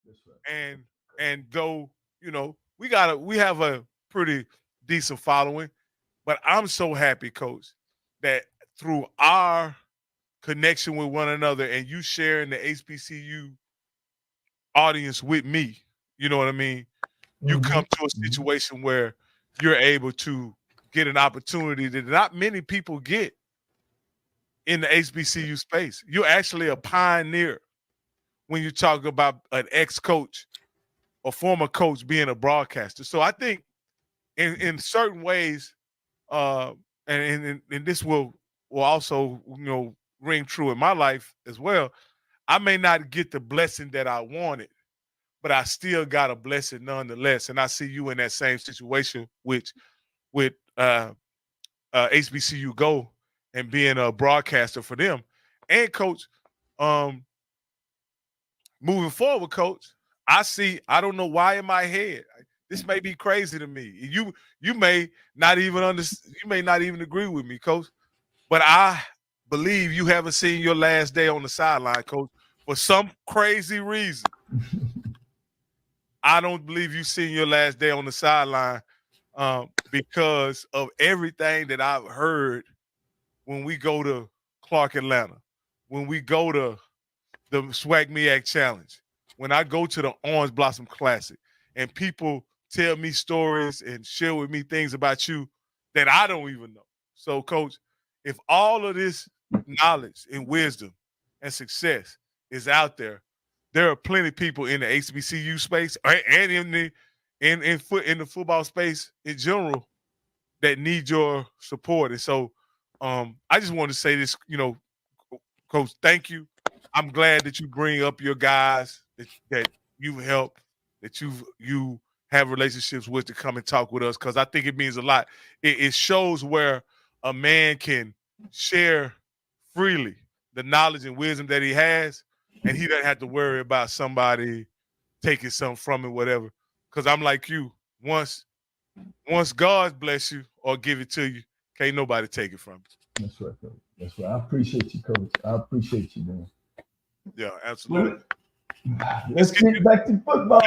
That's right. And though, we have a pretty decent following, but I'm so happy, Coach, that through our connection with one another and you sharing the HBCU audience with me, you know what I mean? You Mm-hmm. come to a Mm-hmm. situation where you're able to get an opportunity that not many people get in the HBCU space. You're actually a pioneer when you talk about an ex-coach or former coach being a broadcaster. So I think in certain ways, uh, and this will also ring true in my life as well. I may not get the blessing that I wanted, but I still got a blessing nonetheless. And I see you in that same situation with HBCU Go and being a broadcaster for them. And coach, um, moving forward, coach, I don't know why in my head. This may be crazy to me. You may not even you may not even agree with me, coach. But I believe you haven't seen your last day on the sideline, coach. For some crazy reason, I don't believe you've seen your last day on the sideline because of everything that I've heard when we go to Clark, Atlanta, when we go to the Swag Me Act Challenge, when I go to the Orange Blossom Classic, and people tell me stories and share with me things about you that I don't even know. So, Coach, if all of this knowledge and wisdom and success is out there, there are plenty of people in the HBCU space and in the football space in general that need your support. And so, I just want to say this, Coach, thank you. I'm glad that you bring up your guys that you've helped, that you have relationships with to come and talk with us, because I think it means a lot. It shows where a man can share freely the knowledge and wisdom that he has, and he doesn't have to worry about somebody taking something from him, whatever. Because I'm like you. Once God bless you or give it to you, can't nobody take it from That's right, Coach. That's right. I appreciate you, Coach. I appreciate you, man. you. Yeah, Well, absolutely. Let's let's get get back to oh football.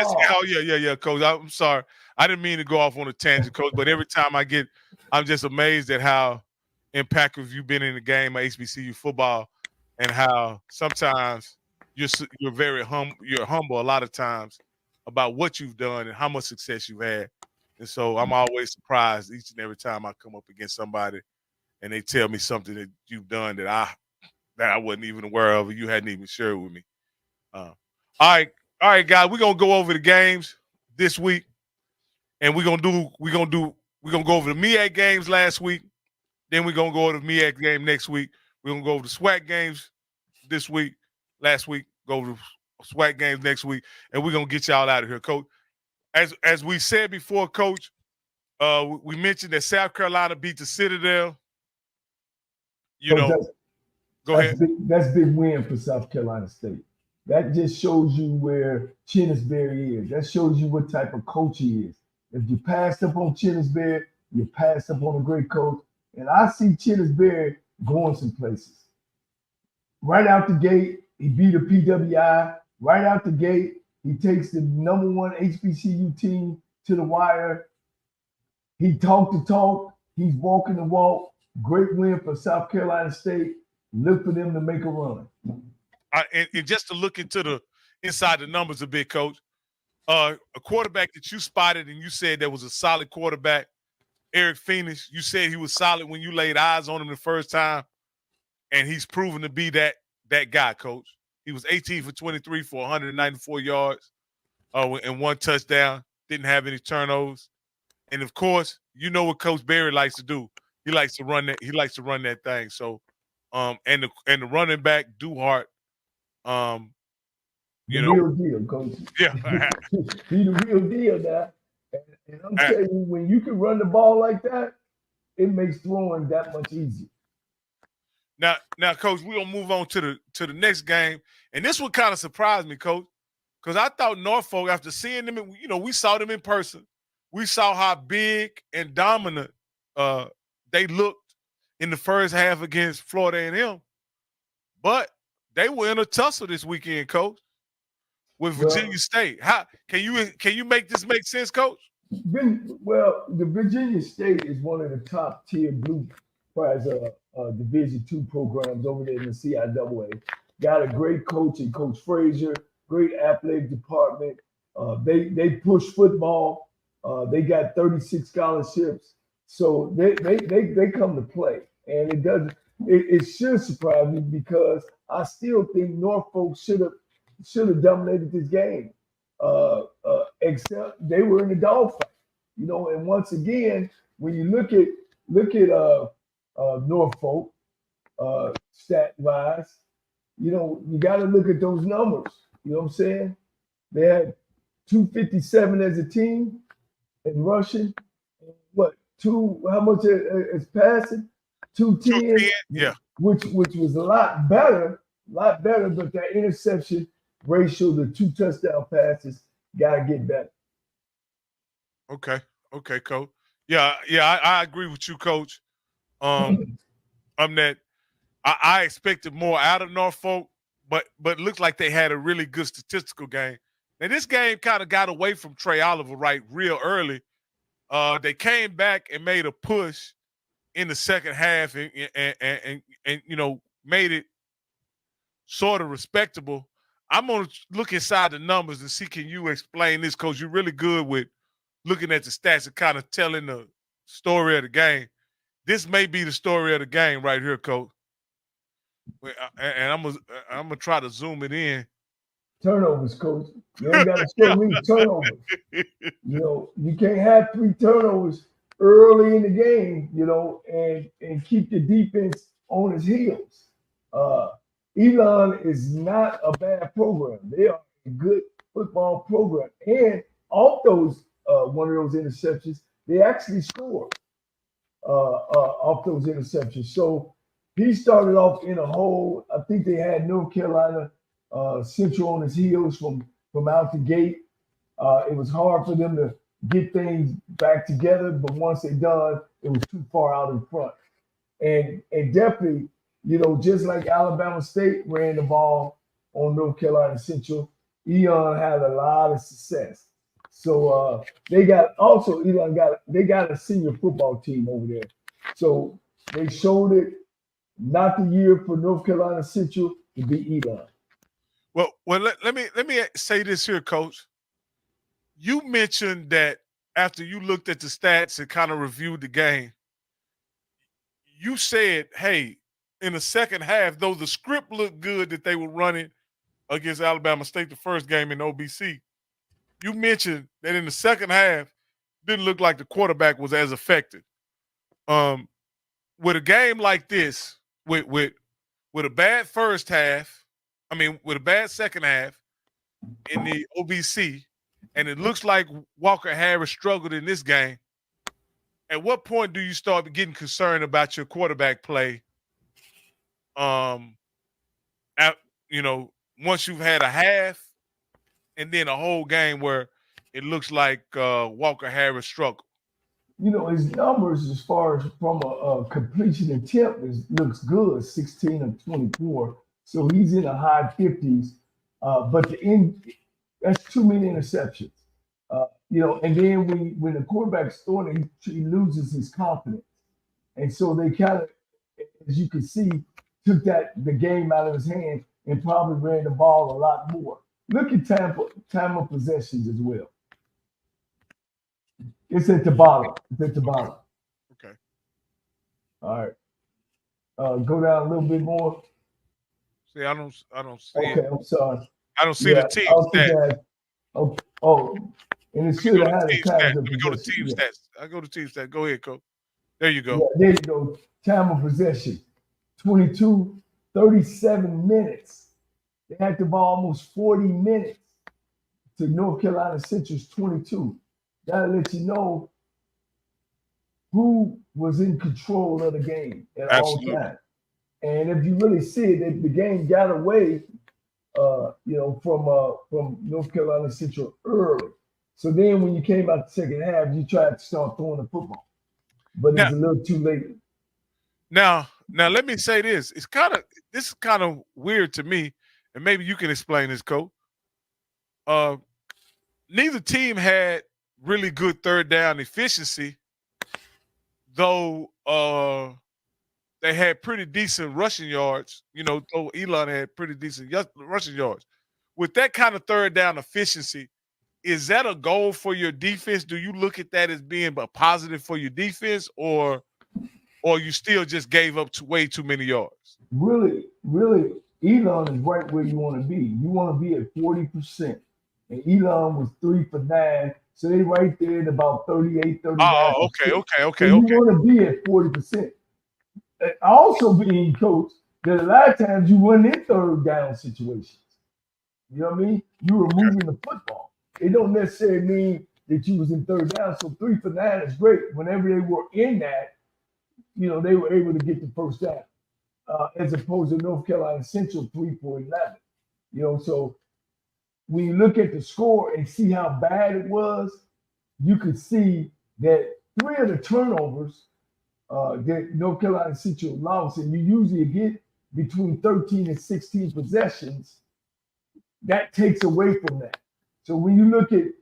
yeah, Coach. I'm sorry. I didn't mean to go off on a tangent, Coach, but every time I'm just amazed at how impactful you've been in the game of HBCU football, and how sometimes you're you're humble a lot of times about what you've done and how much success you've had. And so I'm always surprised each and every time I come up against somebody and they tell me something that you've done that I wasn't even aware of or you hadn't even shared with me. Uh, all right, guys, we're gonna go over the games this week, and we're gonna go over the MEAC games last week. Then we're gonna go over the MEAC game next week. We're gonna go over the SWAC games this week, last week. Go over the SWAC games next week, and we're gonna get y'all out of here, Coach. As we said before, Coach, we mentioned that South Carolina beat the Citadel. You Coach, know, go ahead. that's big win for South Carolina State. That just shows you where Chinnisberry is. That shows you what type of coach he is. If you passed up on Chinnisberry, you passed up on a great coach. And I see Chinnisberry going some places. Right out the gate, he beat a PWI. Right out the gate, he takes the number one HBCU team to the wire. He talked the talk. He's walking the walk. Great win for South Carolina State. Look for them to make a run. And just to look into the inside the numbers a bit, Coach, a quarterback that you spotted and you said that was a solid quarterback, Eric Phoenix. You said he was solid when you laid eyes on him the first time, and he's proven to be that guy, Coach. He was 18 for 23 for 194 yards and one touchdown. Didn't have any turnovers. And of course, you know what Coach Berry likes to do. He likes to run that. He likes to run that thing. So, and the running back Duhart, um, The you know, real deal, coach. yeah. He the real deal now. And I'm telling you, when you can run the ball like that, it makes throwing that much easier. Now, Coach, we're gonna move on to the next game, and this one kind of surprised me, Coach, because I thought Norfolk, after seeing them, we saw them in person, we saw how big and dominant they looked in the first half against Florida A&M, but they were in a tussle this weekend, Coach. with Virginia State. How can you make this make sense, Coach? Well, the Virginia State is one of the top tier blue prize Division II programs over there in the CIAA. Got a great coach in Coach Frazier, great athletic department. They push football. They got 36 scholarships, so they come to play, and it should surprise me because I still think Norfolk should have dominated this game, except they were in the dogfight, And once again, when you look at Norfolk stat wise, you got to look at those numbers. You know what I'm saying? They had 257 as a team in rushing. What how much is passing? 210. Yeah. Which was a lot better. But that interception ratio, the 2 touchdown passes, gotta get better. Okay, Coach. Yeah, I agree with you, Coach. That I expected more out of Norfolk, but it looks like they had a really good statistical game. Now this game kind of got away from Trey Oliver real early. They came back and made a push in the second half and made it sort of respectable. I'm gonna look inside the numbers and see, can you explain this, Coach? You're really good with looking at the stats and kind of telling the story of the game. This may be the story of the game right here, Coach. And I'm gonna try to zoom it in. Turnovers, Coach. You ain't got to show me turnovers. You can't have 3 turnovers early in the game, and keep the defense on his heels. Elon is not a bad program. They are a good football program. And off those one of those interceptions, they actually scored off those interceptions. So he started off in a hole. I think they had North Carolina Central on his heels from out the gate. It was hard for them to get things back together, but once they done, it was too far out in front. And definitely, just like Alabama State ran the ball on North Carolina Central, Elon had a lot of success. So they got a senior football team over there. So they showed it, not the year for North Carolina Central to beat Elon. Well, let me say this here, Coach. You mentioned that after you looked at the stats and kind of reviewed the game, you said, hey, in the second half, though the script looked good that they were running against Alabama State the first game in OBC, you mentioned that in the second half, didn't look like the quarterback was as effective. With a game like this, with a bad first half, with a bad second half in the OBC, and it looks like Walker Harris struggled in this game, at what point do you start getting concerned about your quarterback play? Once you've had a half and then a whole game where it looks like Walker Harris struggled. His numbers as far as from a completion attempt looks good, 16 of 24. So he's in the high 50s. But that's too many interceptions. And then when the quarterback's throwing it, he loses his confidence. And so they kind of, as you can see, took the game out of his hands and probably ran the ball a lot more. Look at time of possessions as well. It's at the bottom. Okay. All right. Go down a little bit more. See, I don't see it. Okay, I'm sorry. I don't see the team stats. And it should have had a time of possession. Let me go to team stats. I go to team stats. Go ahead, Coach. There you go. Yeah, there you go. Time of possession. 37 minutes. They had the ball almost 40 minutes to North Carolina Central's 22. That'll let you know who was in control of the game at all times. And if you really see it, the game got away, from North Carolina Central early. So then when you came out the second half, you tried to start throwing the football, but it's a little too late. Now let me say this. This is kind of weird to me, and maybe you can explain this, Coach. neither team had really good third down efficiency, though they had pretty decent rushing yards. Though Elon had pretty decent rushing yards. With that kind of third down efficiency, is that a goal for your defense? Do you look at that as being a positive for your defense, or you still just gave up way too many yards? Really, Elon is right where you want to be. You want to be at 40%. And Elon was 3 for 9. So they right there at about 38, 39. Oh, okay. So you want to be at 40%. Also being coached, that a lot of times you run in third down situations. You know what I mean? You were moving the football. It don't necessarily mean that you was in third down. So 3 for 9 is great. Whenever they were in that, they were able to get the first down. As opposed to North Carolina Central 3 for 11. So when you look at the score and see how bad it was, you could see that 3 of the turnovers that North Carolina Central lost, and you usually get between 13 and 16 possessions, that takes away from that. So when you look at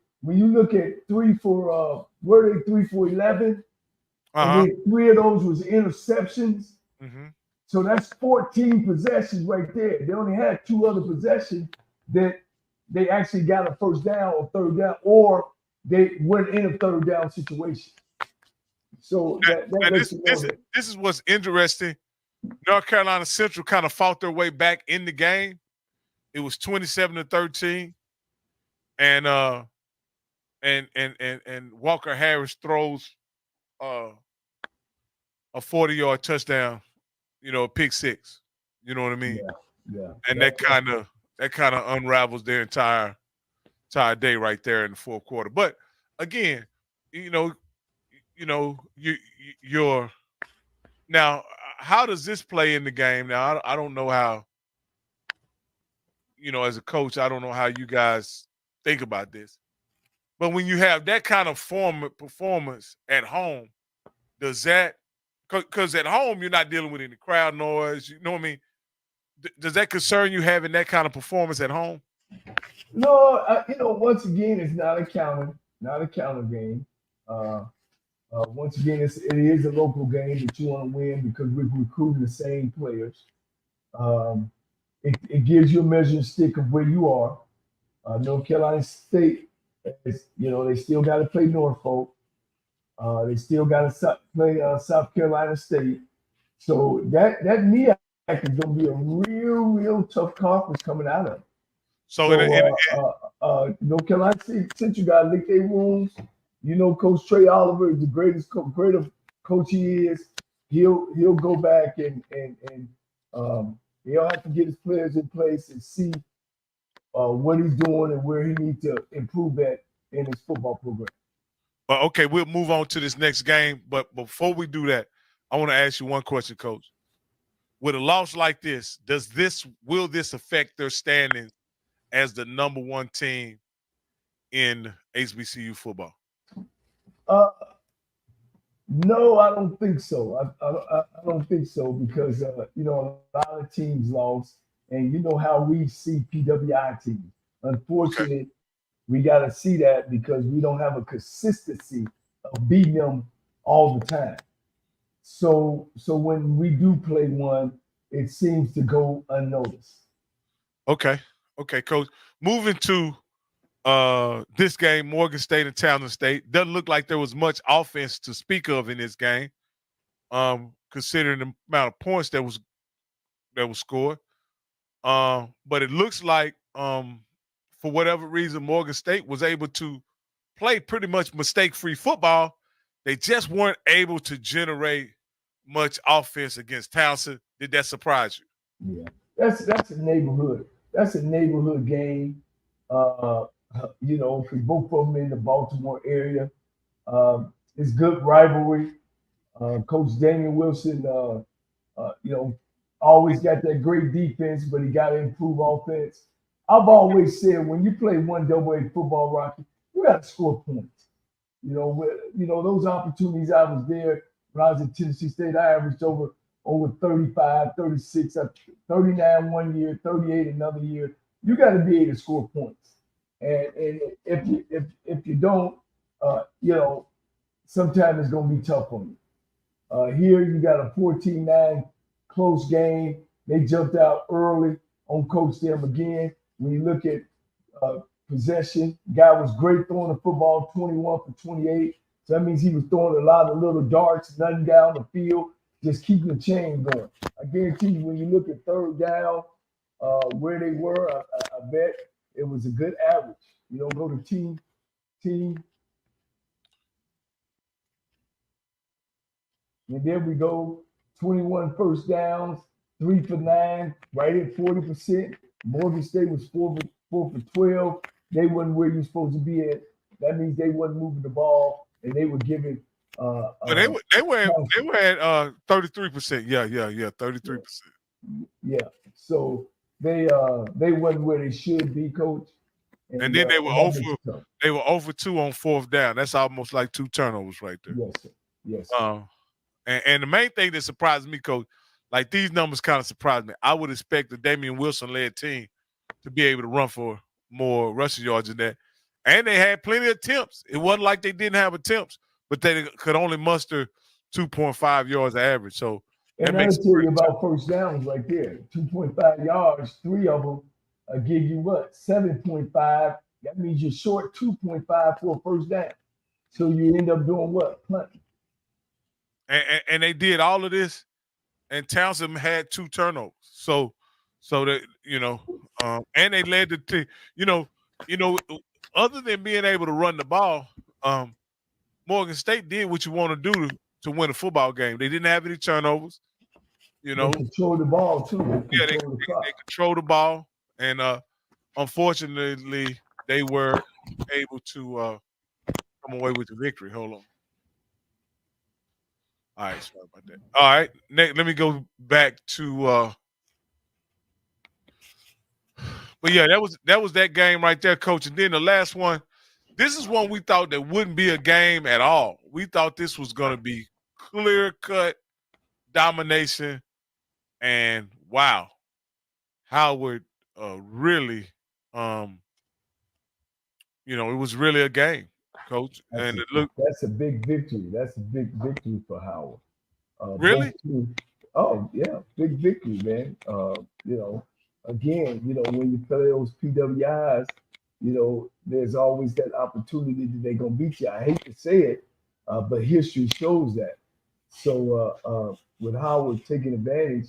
3 for were they 3 for 11? And then 3 of those was interceptions. Mm-hmm. So that's 14 possessions right there. They only had 2 other possessions that they actually got a first down or third down, or they weren't in a third down situation. So this is what's interesting. North Carolina Central kind of fought their way back in the game. It was 27-13, and Walker Harris throws a 40-yard touchdown. Pick six. You know what I mean? Yeah. And that kind of unravels their entire day right there in the fourth quarter. But again, you're now. How does this play in the game? Now, I don't know how. As a coach, I don't know how you guys think about this. But when you have that kind of performance at home, does that? Because at home you're not dealing with any crowd noise. You know what I mean? Does that concern you having that kind of performance at home? No, once again, it's not a counter game. Once again, it is a local game that you want to win because we're recruiting the same players. It gives you a measuring stick of where you are. North Carolina State, they still got to play Norfolk. They still got to play South Carolina State. So that MEAC is going to be a real tough conference coming out of it. So North Carolina State, since you got to lick their wounds, Coach Trey Oliver is the greatest coach he is. He'll go back and he'll have to get his players in place and see what he's doing and where he needs to improve that in his football program. Well, okay, we'll move on to this next game. But before we do that, I want to ask you one question, Coach. With a loss like this, will this affect their standing as the number 1 team in HBCU football? No, I don't think so. I don't think so because a lot of teams lost, and you know how we see PWI teams. Unfortunately, we got to see that because we don't have a consistency of beating them all the time. So when we do play one, it seems to go unnoticed. Okay, Coach. Moving to this game, Morgan State and Towson State. Doesn't look like there was much offense to speak of in this game, considering the amount of points that was scored. But it looks like, for whatever reason, Morgan State was able to play pretty much mistake-free football. They just weren't able to generate much offense against Towson. Did that surprise you? Yeah, that's a neighborhood. That's a neighborhood game. For both of them in the Baltimore area. It's good rivalry. Coach Daniel Wilson, always got that great defense, but he got to improve offense. I've always said when you play 1AA football, Rocky, you got to score points. Those opportunities. I was there when I was at Tennessee State. I averaged over 35, 36, 39 one year, 38 another year. You got to be able to score points. And if you don't, sometimes it's gonna be tough on you. Here you got a 14-9 close game. They jumped out early on Coach them again. When you look at possession, guy was great throwing the football, 21 for 28. So that means he was throwing a lot of little darts, nothing down the field, just keeping the chain going. I guarantee you, when you look at third down, where they were, I bet it was a good average. Go to team. And there we go, 21 first downs, 3 for 9, right at 40%. Morgan State was 4 for 12. They wasn't where you're supposed to be at. That means they wasn't moving the ball, and they were giving. But they were at 33%. Yeah, 33%. Yeah. So they wasn't where they should be, Coach. And then they were over 2 on fourth down. That's almost like 2 turnovers right there. Yes, sir. Yes. Sir. And the main thing that surprised me, Coach, like these numbers kind of surprised me. I would expect the Damian Wilson-led team to be able to run for more rushing yards than that. And they had plenty of attempts. It wasn't like they didn't have attempts, but they could only muster 2.5 yards average. So and I'll tell you about first downs right there. 2.5 yards, 3 of them give you what? 7.5. That means you're short 2.5 for a first down. So you end up doing what? Punting. And they did all of this, and Townsend had 2 turnovers. So that and they led the team. Other than being able to run the ball, Morgan State did what you want to do to win a football game. They didn't have any turnovers. They control the ball too. They control the ball, and unfortunately, they were able to come away with the victory. Hold on. All right, sorry about that. All right, let me go back to. But yeah, that was that game right there, Coach. And then the last one. This is one we thought that wouldn't be a game at all. We thought this was going to be clear-cut domination, and wow, Howard really, it was really a game, Coach. That's a big victory. That's a big victory for Howard. Really? Oh yeah, big victory, man. Again, when you play those PWIs, there's always that opportunity that they're gonna beat you. I hate to say it, but history shows that. So with Howard taking advantage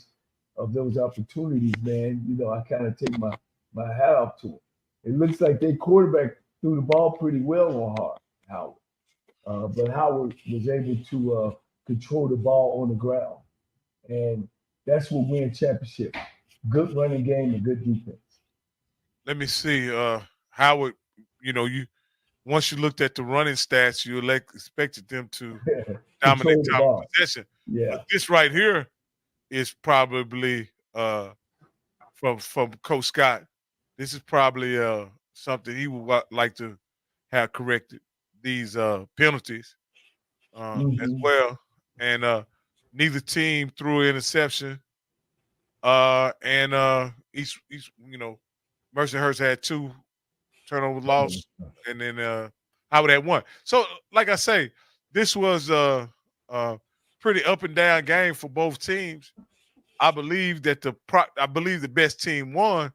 of those opportunities, man, I kind of take my hat off to him. It looks like their quarterback threw the ball pretty well on Howard, but Howard was able to control the ball on the ground, and that's what wins championship. Good running game and good defense. Let me see, Howard. Once you looked at the running stats, you expected them to dominate time possession. Yeah. But this right here is probably from Coach Scott. This is probably something he would like to have corrected, these penalties as well. And neither team threw an interception. And each Mercyhurst had 2 turnover loss, and then Howard had 1. So, like I say, this was a pretty up and down game for both teams. I believe that the best team won,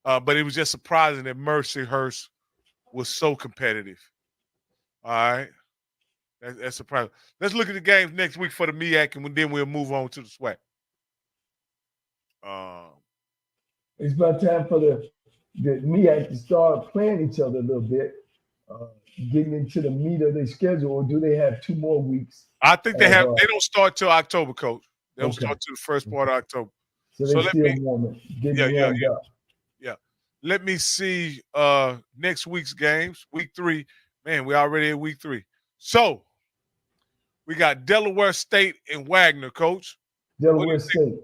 but it was just surprising that Mercyhurst was so competitive. All right, that's surprising. Let's look at the games next week for the MEAC, and then we'll move on to the SWAC. It's about time for the MEAC to start playing each other a little bit, getting into the meat of their schedule. Or do they have 2 more weeks? I think they have. They don't start till October, Coach. They don't start till the first part of October. So they still warming up. Yeah. Let me see next week's games. Week 3. Man, we're already at week 3. So we got Delaware State and Wagner, Coach. Delaware State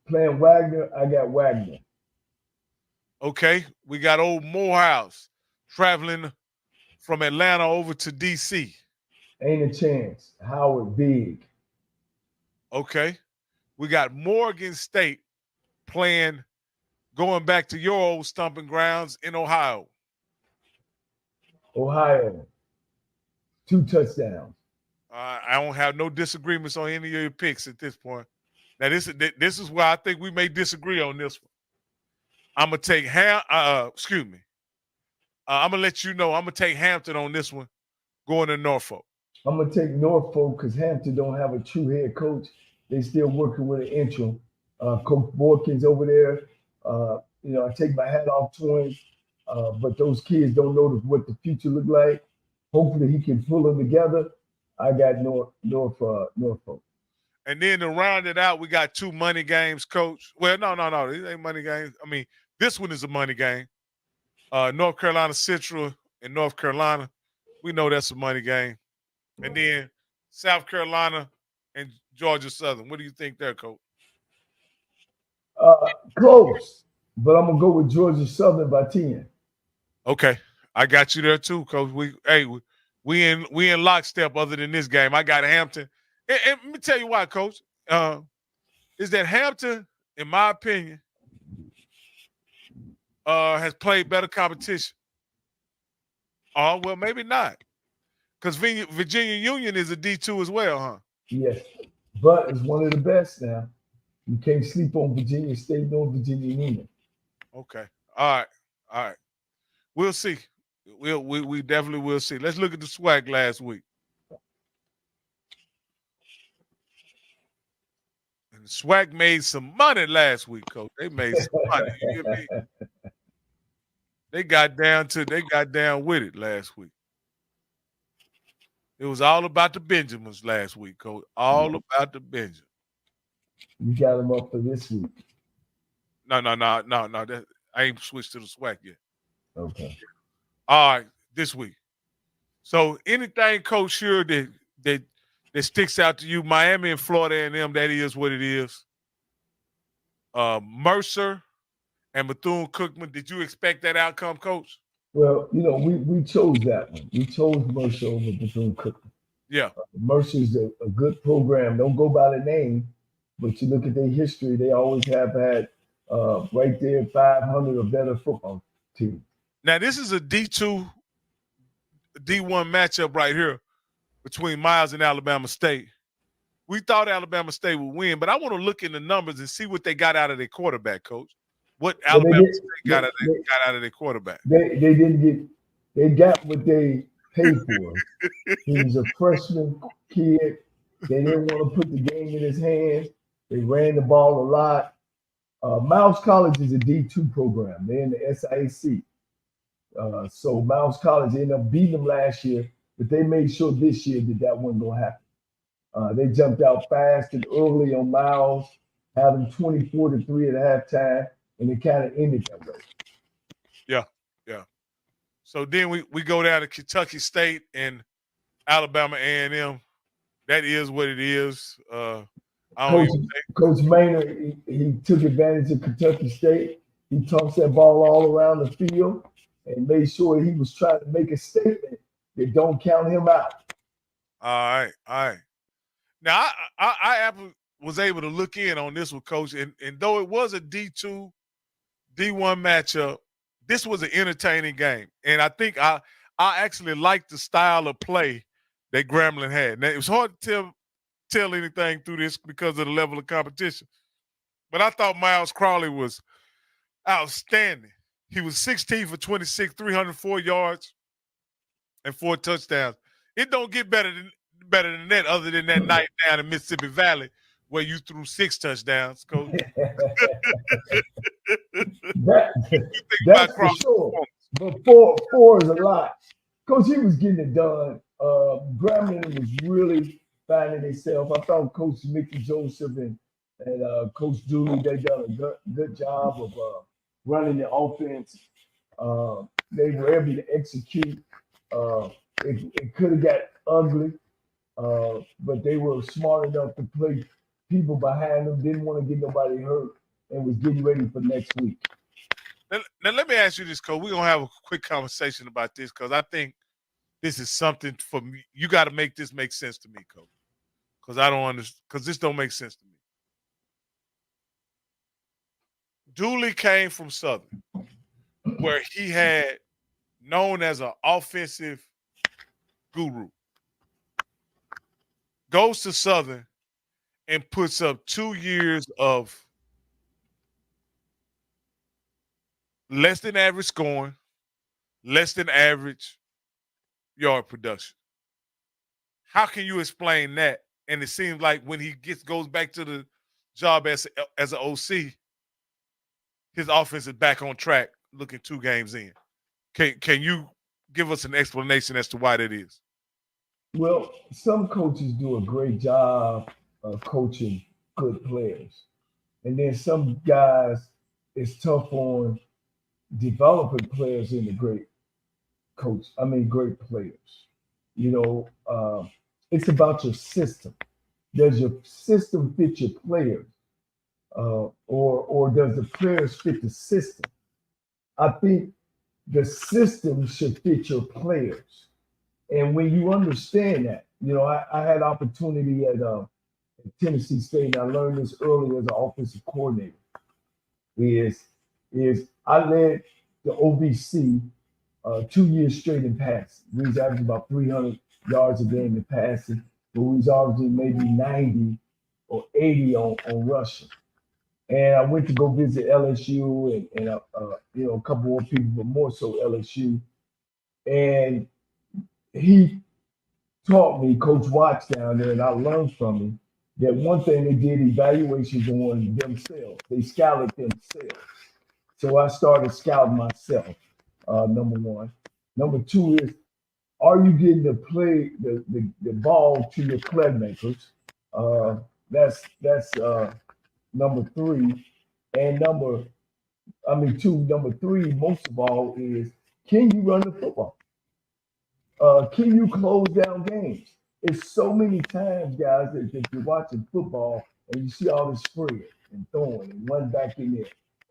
playing Wagner. I got Wagner. Okay, we got old Morehouse traveling from Atlanta over to D.C. Ain't a chance. Howard big. Okay, we got Morgan State going back to your old stomping grounds in Ohio. Ohio, 2 touchdowns. I don't have no disagreements on any of your picks at this point. Now, this is where I think we may disagree on this one. I'm gonna take excuse me. I'm gonna let you know. I'm gonna take Hampton on this one, going to Norfolk. I'm gonna take Norfolk because Hampton don't have a true head coach. They still working with an interim. Coach Borkins over there. I take my hat off to him. But those kids don't know what the future look like. Hopefully he can pull them together. I got Norfolk. And then to round it out, we got 2 money games, Coach. Well, no. These ain't money games. I mean, this one is a money game. North Carolina Central and North Carolina. We know that's a money game. And then South Carolina and Georgia Southern. What do you think there, Coach? Close, but I'm gonna go with Georgia Southern by 10. Okay, I got you there too, Coach. We in lockstep. Other than this game, I got Hampton. And let me tell you why, Coach. Is that Hampton, in my opinion, has played better competition. Oh, well, maybe not. Because Virginia Union is a D2 as well, huh? Yes, but it's one of the best now. You can't sleep on Virginia State nor Virginia Union. Okay. All right. We'll see. We definitely will see. Let's look at the SWAC last week. And the SWAC made some money last week, Coach. They made some money. You hear me? They got down with it last week. It was all about the Benjamins last week, Coach. All about the Benjamins. You got them up for this week. No. I ain't switched to the SWAC yet. Okay. All right, this week. So anything, Coach, here that sticks out to you, Miami and Florida A&M, that is what it is. Mercer and Bethune-Cookman, did you expect that outcome, Coach? Well, we chose that one. We chose Mercer over Bethune-Cookman. Yeah. Mercer's a good program. Don't go by the name, but you look at their history, they always have had right there 500 or better football team. Now, this is a D2, D1 matchup right here between Miles and Alabama State. We thought Alabama State would win, but I want to look in the numbers and see what they got out of their quarterback, Coach. What Alabama State got out of their quarterback. They got what they paid for. He was a freshman kid. They didn't want to put the game in his hands. They ran the ball a lot. Miles College is a D2 program. They're in the SIAC. So Miles College ended up beating them last year, but they made sure this year that wasn't going to happen. They jumped out fast and early on Miles, having 24-3 at halftime, and it kind of ended that way. Yeah. So then we go down to Kentucky State and Alabama A&M. That is what it is. Coach Maynard, he took advantage of Kentucky State. He tossed that ball all around the field and made sure he was trying to make a statement that don't count him out. All right. Now, I was able to look in on this one, Coach, and though it was a D2, D1 matchup, this was an entertaining game. And I think I actually liked the style of play that Grambling had. Now, it was hard to tell anything through this because of the level of competition. But I thought Miles Crowley was outstanding. He was 16 for 26, 304 yards, and 4 touchdowns. It don't get better than that, other than that night down in Mississippi Valley where you threw 6 touchdowns, Coach. That's for sure. But four is a lot. Coach, he was getting it done. Grambling was really finding himself. I thought Coach Mickey Joseph and Coach Dooley, they done a good job of running the offense. They were able to execute. It could have got ugly, but they were smart enough to play people behind them, didn't want to get nobody hurt, and was getting ready for next week. Now let me ask you this, Coach. We're going to have a quick conversation about this because I think this is something for me. You got to make this make sense to me, Coach, because I don't understand, because this don't make sense to me. Dooley came from Southern, where he had known as an offensive guru, goes to Southern and puts up 2 years of less than average scoring, less than average yard production. How can you explain that? And it seems like when he goes back to the job as an OC, his offense is back on track, looking 2 games in. Can you give us an explanation as to why that is? Well, some coaches do a great job of coaching good players. And then some guys, it's tough on developing players into great players. You know, it's about your system. Does your system fit your players? Or does the players fit the system? I think the system should fit your players. And when you understand that, I had opportunity at Tennessee State, and I learned this early as an offensive coordinator. Is I led the OVC 2 years straight in passing. We was averaging about 300 yards a game in passing, but we was averaging maybe 90 or 80 on rushing. And I went to go visit LSU and a couple more people, but more so LSU. And he taught me, Coach Watts down there, and I learned from him that one thing they did evaluations on themselves. They scouted themselves. So I started scouting myself, number one. Number two is, are you getting to play the ball to your playmakers? That's number three. And number three, most of all, is can you run the football? Can you close down games? It's so many times, guys, that if you're watching football and you see all this spread and throwing and one back in there,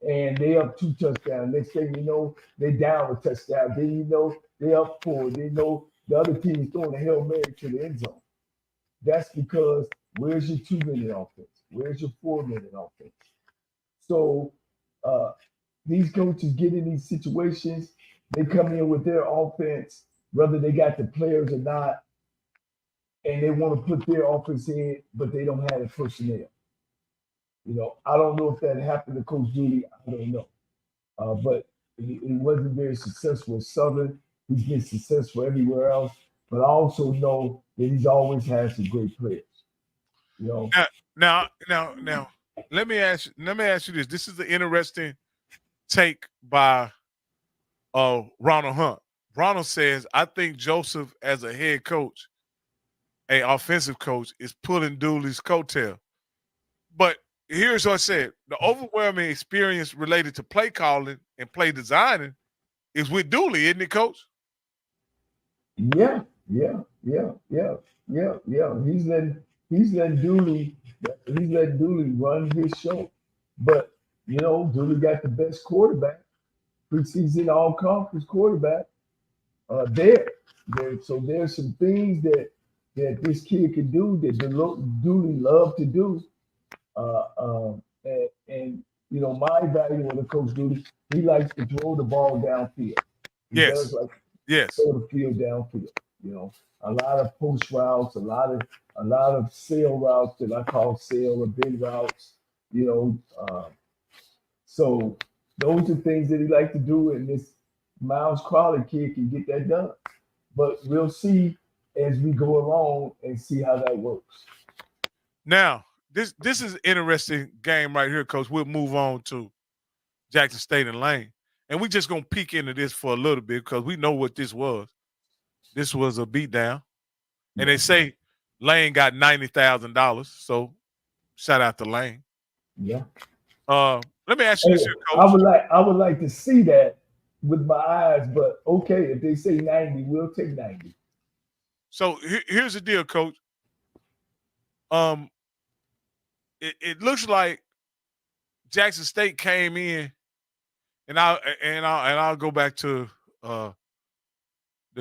and they up 2 touchdowns. Next thing you know, they down a touchdown. Then you know they up 4. They know the other team is throwing a Hail Mary to the end zone. That's because where's your 2-minute offense? Where's your 4-minute offense? So these coaches get in these situations. They come in with their offense, whether they got the players or not, and they want to put their offense in, but they don't have the personnel. I don't know if that happened to Coach Dooley. I don't know. But he wasn't very successful at Southern. He's been successful everywhere else. But I also know that he's always had some great players. Now, let me ask you this. This is an interesting take by Ronald Hunt. Ronald says, I think Joseph, as a head coach, a offensive coach, is pulling Dooley's coattail. But here's what I said. The overwhelming experience related to play calling and play designing is with Dooley, isn't it, Coach? Yeah. He's letting Dooley run his show. But Dooley got the best quarterback, preseason all conference quarterback there. So there's some things that this kid can do that Dooley loved to do. And my value on the Coach Dooley, he likes to throw the ball downfield. He does like throw the field downfield. A lot of post routes, a lot of sail routes that I call sail or big routes. So those are things that he likes to do, and this Miles Crowley kid can get that done. But we'll see as we go along and see how that works. Now, this is an interesting game right here, Coach. We'll move on to Jackson State and Lane. And we're just going to peek into this for a little bit because we know what this was. This was a beatdown. And they say Lane got $90,000. So shout out to Lane. Yeah. Let me ask you this here, Coach. I would like to see that with my eyes, but okay, if they say 90, we'll take 90. So here's the deal, Coach. It looks like Jackson State came in, and I'll go back to the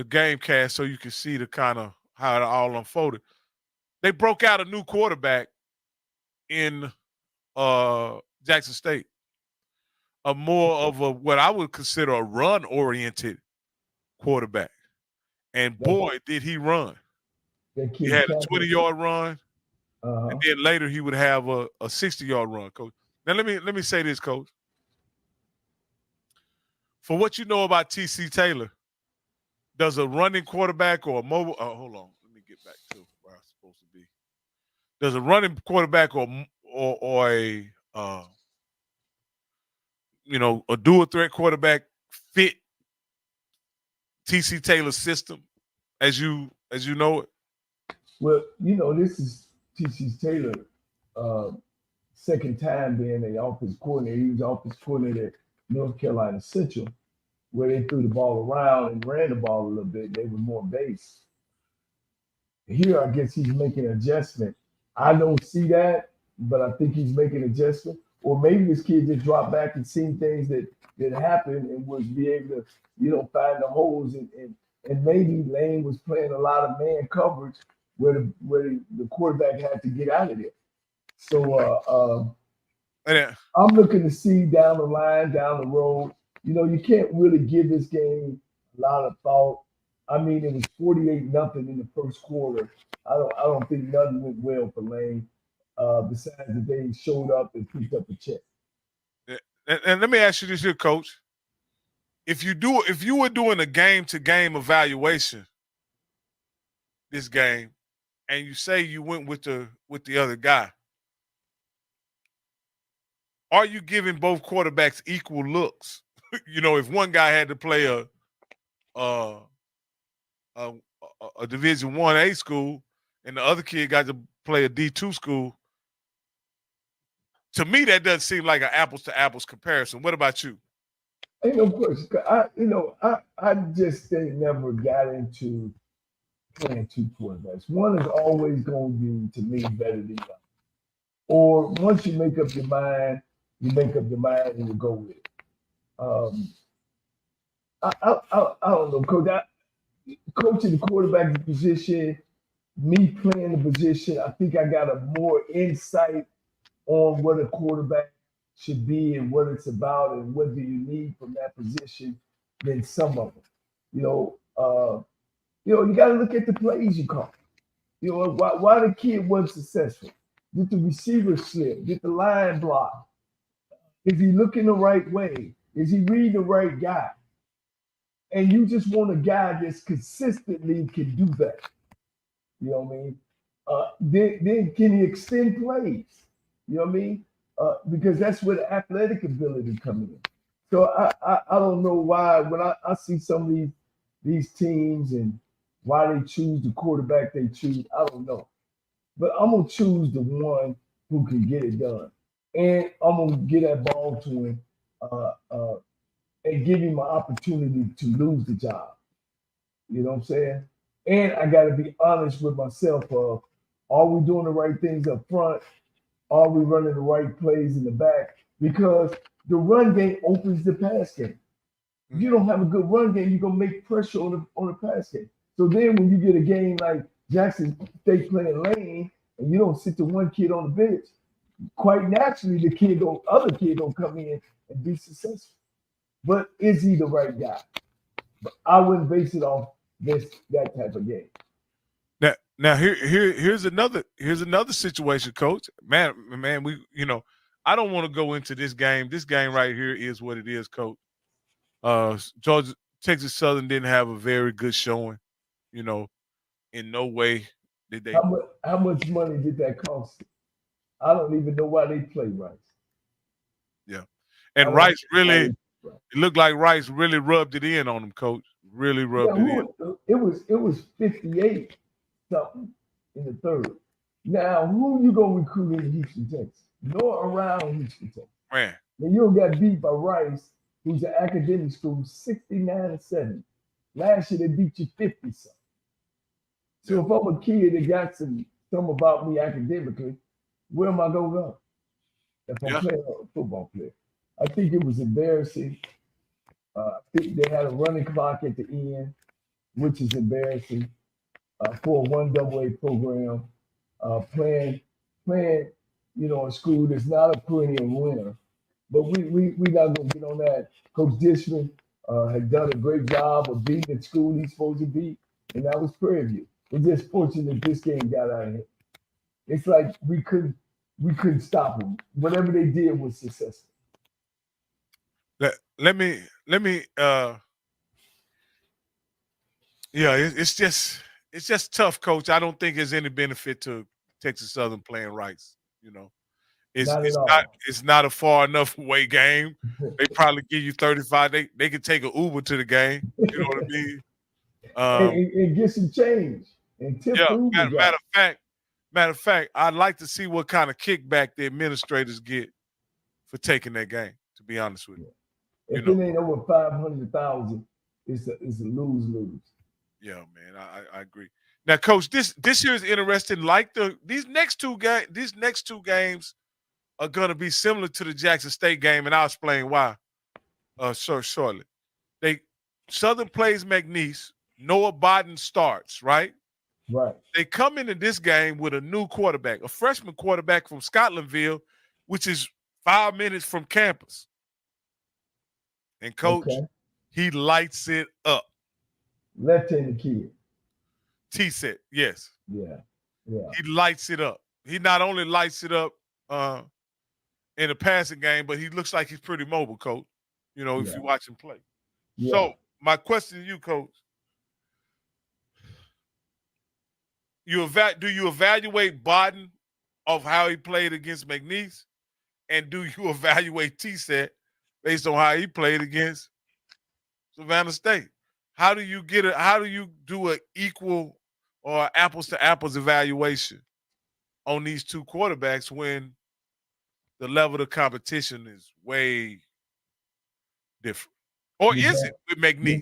game cast so you can see the kind of how it all unfolded. They broke out a new quarterback in Jackson State, a more of a what I would consider a run-oriented quarterback. And boy, did he run. That He kid had a Campbell. 20-yard run, Uh-huh. and then later he would have a 60-yard run, Coach. Now let me say this, Coach. For what you know about T.C. Taylor, does a running quarterback or a mobile? Hold on, let me get back to where I'm supposed to be. Does a running quarterback or a a dual threat quarterback fit T.C. Taylor's system as you know it? Well, this is T.C. Taylor second time being an offensive coordinator. He was offensive coordinator at North Carolina Central, where they threw the ball around and ran the ball a little bit. They were more base. Here, I guess he's making an adjustment. I don't see that, but I think he's making an adjustment. Or maybe this kid just dropped back and seen things that happened and was be able to, find the holes. And maybe Lane was playing a lot of man coverage where the quarterback had to get out of there. So I'm looking to see down the line, down the road. You can't really give this game a lot of thought. I mean, it was 48-0 in the first quarter. I don't think nothing went well for Lane. Besides that they showed up and picked up a check. And let me ask you this here, Coach. If you were doing a game-to-game evaluation this game, and you say you went with the other guy, are you giving both quarterbacks equal looks? If one guy had to play a Division 1A school and the other kid got to play a D2 school, to me that doesn't seem like an apples to apples comparison. What about you? Ain't no question. I just never got into playing two quarterbacks. One is always going to be, to me, better than the other. Or once you make up your mind, and you go with it. I don't know, Coach. Coaching the quarterback position, me playing the position, I think I got a more insight on what a quarterback should be and what it's about and what do you need from that position than some of them. You got to look at the plays you call. Why the kid wasn't successful? Did the receiver slip? Did the line block? Is he looking the right way? Is he reading the right guy? And you just want a guy that's consistently can do that. You know what I mean? Then can he extend plays? You know what I mean? Because that's where the athletic ability comes in. So I don't know why when I see some of these teams and why they choose the quarterback they choose, I don't know. But I'm gonna choose the one who can get it done, and I'm gonna get that ball to him, and give him an opportunity to lose the job. You know what I'm saying? And I got to be honest with myself. Are we doing the right things up front? Are we running the right plays in the back? Because the run game opens the pass game. If you don't have a good run game, you're gonna make pressure on the pass game. So then when you get a game like Jackson State playing lane, and you don't sit the one kid on the bench, quite naturally the other kid don't come in and be successful. But is he the right guy? But I wouldn't base it off that type of game. Now here's another situation, Coach. Man, we I don't want to go into this game. This game right here is what it is, Coach. Texas Southern didn't have a very good showing. In no way did they. How much money did that cost? I don't even know why they play Rice. Yeah, and Rice really. It looked like Rice really rubbed it in on him, Coach. Really rubbed it in. It was 58 something in the third. Now, who you gonna recruit in Houston, Texas? Nor around Houston, Texas. Man. Now you got beat by Rice, who's an academic school, 69-70. Last year they beat you 50 something. So if I'm a kid that got something about me academically, where am I gonna go? If I'm playing a football player. I think it was embarrassing. I think they had a running clock at the end, which is embarrassing for a 1AA program. Playing, a school that's not a perennial winner. But we not gonna get on that. Coach Dishman, had done a great job of beating the school he's supposed to beat, and that was Prairie View. It's just fortunate this game got out of hand. It's like we couldn't stop them. Whatever they did was successful. Let me yeah, it's just tough, coach. I don't think there's any benefit to Texas Southern playing rights, you know. It's Not at it's not all. it's not a far enough away game. They probably give you 35. They could take an Uber to the game. You know what I mean? And get some change and tip Yeah. the Uber Matter driver. of fact, I'd like to see what kind of kickback the administrators get for taking that game. To be honest with you, you If know. it ain't over 500,000, it's a lose. Yeah, man, I agree. Now, coach, this year is interesting. Like these next two games are gonna be similar to the Jackson State game, and I'll explain why. Shortly. They Southern plays McNeese. Noah Biden starts, right? Right. They come into this game with a new quarterback, a freshman quarterback from Scotlandville, which is 5 minutes from campus. And coach, Okay. he lights it up. Left-handed kid. T-set, yes. Yeah. Yeah. He lights it up. He not only lights it up in the passing game, but he looks like he's pretty mobile, coach. You know, if Yeah. you watch him play. Yeah. So my question to you, coach, do you evaluate Biden of how he played against McNeese? And do you evaluate T-set based on how he played against Savannah State? How do you do an equal or apples to apples evaluation on these two quarterbacks when the level of competition is way different? Or You is it don't. with You,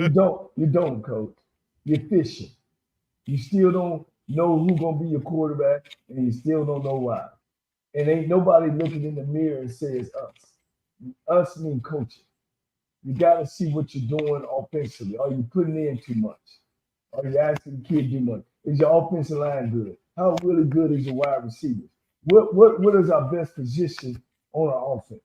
McNeese? you don't, coach. You're fishing. You still don't know who's gonna be your quarterback, and you still don't know why. And ain't nobody looking in the mirror and says us. Us mean coaching. You got to see what you're doing offensively. Are you putting in too much? Are you asking the kid too much? Is your offensive line good? How really good is your wide receiver? What is our best position on our offense?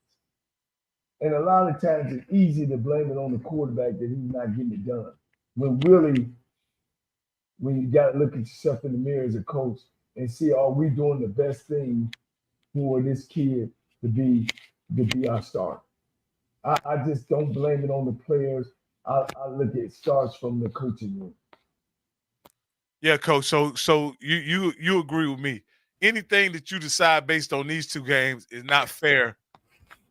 And a lot of times it's easy to blame it on the quarterback that he's not getting it done. When really, when you got to look at yourself in the mirror as a coach and see, are we doing the best thing for this kid to be our star? I just don't blame it on the players. I look at it starts from the coaching room. Yeah, coach. So you agree with me. Anything that you decide based on these two games is not fair.